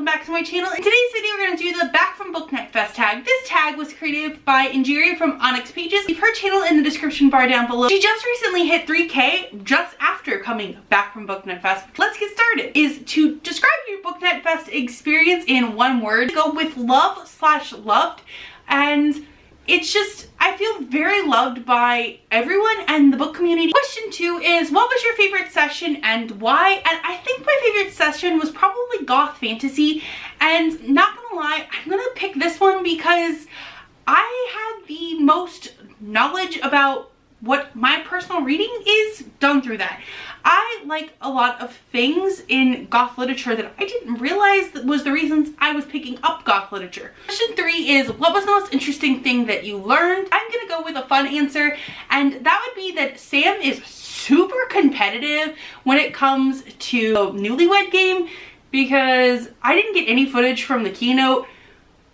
welcome back to my channel. In today's video we're going to do the Back from Booknet Fest tag. This tag was created by Injiri from Onyx Pages. Leave her channel in the description bar down below. She just recently hit 3K just after coming back from Booknet Fest. Let's get started. Is to describe your Booknet Fest experience in one word, go with love/loved, and it's just, I feel very loved by everyone and the book community. Question 2 is, what was your favorite session and why? And I think my favorite session was probably Goth Fantasy, and not gonna lie, I'm gonna pick this one because I had the most knowledge about what my personal reading is done through that. I like a lot of things in goth literature that I didn't realize that was the reasons I was picking up goth literature. Question 3 is, what was the most interesting thing that you learned? I'm gonna go with a fun answer, and that would be that Sam is super competitive when it comes to the Newlywed Game, because I didn't get any footage from the keynote,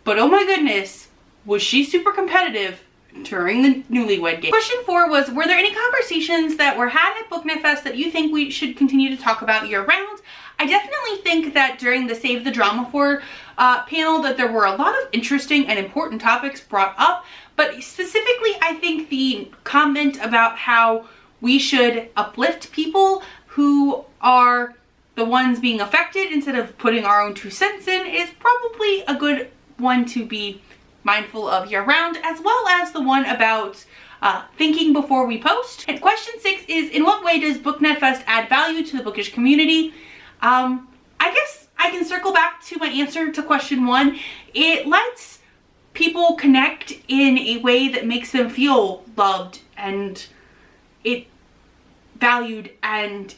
but oh my goodness, was she super competitive during the Newlywed Game. Question 4 was, were there any conversations that were had at Booknet Fest that you think we should continue to talk about year round? I definitely think that during the Save the Drama For panel that there were a lot of interesting and important topics brought up, but specifically I think the comment about how we should uplift people who are the ones being affected instead of putting our own 2 cents in is probably a good one to be mindful of year round, as well as the one about thinking before we post. And question 6 is, in what way does Booknet Fest add value to the bookish community? I guess I can circle back to my answer to question 1. It lets people connect in a way that makes them feel loved and valued, and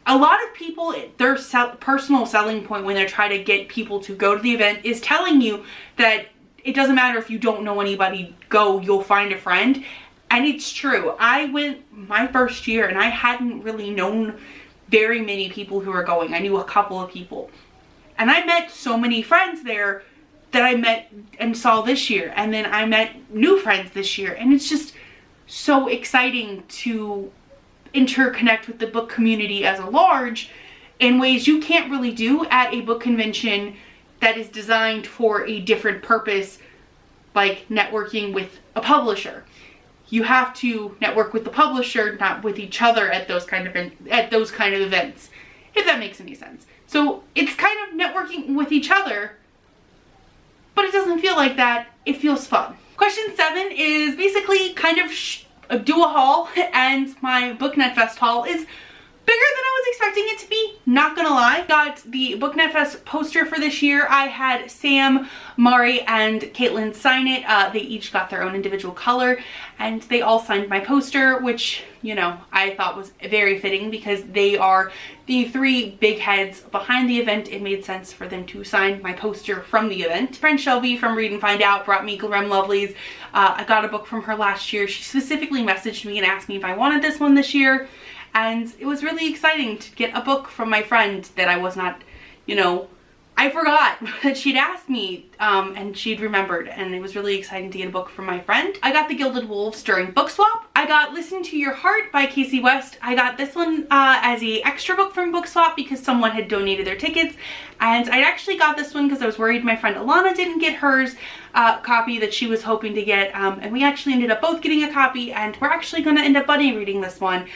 a lot of people, their personal selling point when they're trying to get people to go to the event is telling you that it doesn't matter if you don't know anybody, go, you'll find a friend. And it's true. I went my first year and I hadn't really known very many people who were going. I knew a couple of people. And I met so many friends there that I met and saw this year. And then I met new friends this year. And it's just so exciting to interconnect with the book community as a large in ways you can't really do at a book convention that is designed for a different purpose, like networking with a publisher. You have to network with the publisher, not with each other at those kind of events, if that makes any sense. So it's kind of networking with each other, but it doesn't feel like that. It feels fun. Question 7 is basically kind of do a haul, and my Booknet Fest haul is bigger than I was expecting it to be, not gonna lie. Got the Booknet Fest poster for this year. I had Sam, Mari, and Caitlin sign it. They each got their own individual color, and they all signed my poster, which, you know, I thought was very fitting because they are the 3 big heads behind the event. It made sense for them to sign my poster from the event. Friend Shelby from Read and Find Out brought me Glam Lovelies. I got a book from her last year. She specifically messaged me and asked me if I wanted this one this year. And it was really exciting to get a book from my friend that I was not, you know, I forgot that she'd asked me and she'd remembered, and it was really exciting to get a book from my friend. I got The Gilded Wolves during Book Swap. I got Listen to Your Heart by Casey West. I got this one as a extra book from Book Swap because someone had donated their tickets, and I actually got this one because I was worried my friend Alana didn't get hers copy that she was hoping to get, and we actually ended up both getting a copy, and we're actually going to end up buddy reading this one,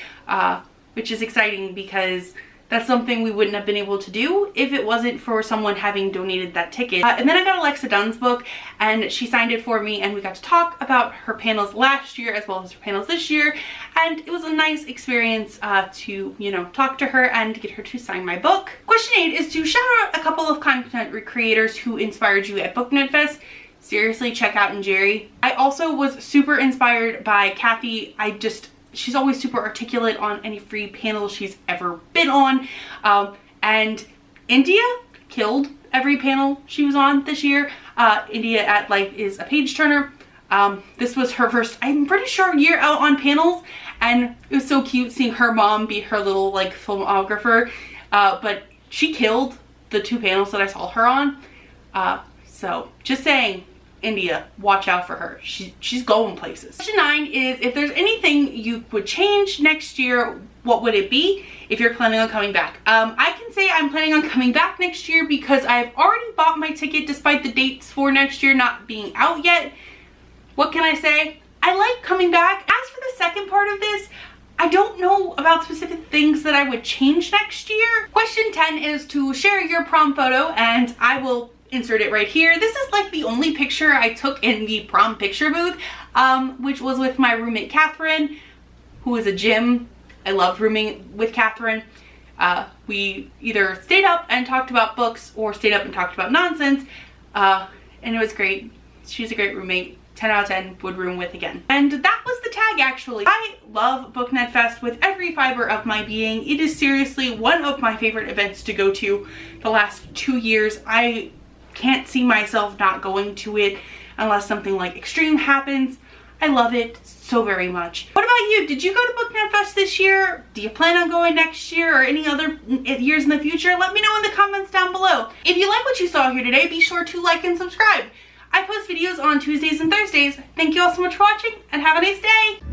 which is exciting because that's something we wouldn't have been able to do if it wasn't for someone having donated that ticket. And then I got Alexa Dunn's book, and she signed it for me, and we got to talk about her panels last year as well as her panels this year, and it was a nice experience to, you know, talk to her and get her to sign my book. Question 8 is to shout out a couple of content creators who inspired you at Booknet Fest. Seriously, check out Injiri. I also was super inspired by Kathy. She's always super articulate on any free panel she's ever been on. And India killed every panel she was on this year. India at Life is a Page Turner. This was her first, I'm pretty sure, year out on panels. And it was so cute seeing her mom be her little like filmographer. But she killed the 2 panels that I saw her on. So just saying, India, watch out for her. She's going places. Question 9 is, if there's anything you would change next year, what would it be? if you're planning on coming back. I can say I'm planning on coming back next year because I've already bought my ticket despite the dates for next year not being out yet. What can I say? I like coming back. As for the second part of this, I don't know about specific things that I would change next year. Question 10 is to share your prom photo, and I will insert it right here. This is like the only picture I took in the prom picture booth, which was with my roommate Catherine, who is a gym. I loved rooming with Catherine. We either stayed up and talked about books or stayed up and talked about nonsense, and it was great. She's a great roommate. 10 out of 10 would room with again. And that was the tag, actually. I love Booknet Fest with every fiber of my being. It is seriously one of my favorite events to go to the last 2 years. I can't see myself not going to it unless something like extreme happens. I love it so very much. What about you? Did you go to Booknet Fest this year? Do you plan on going next year or any other years in the future? Let me know in the comments down below. If you like what you saw here today, be sure to like and subscribe. I post videos on Tuesdays and Thursdays. Thank you all so much for watching and have a nice day.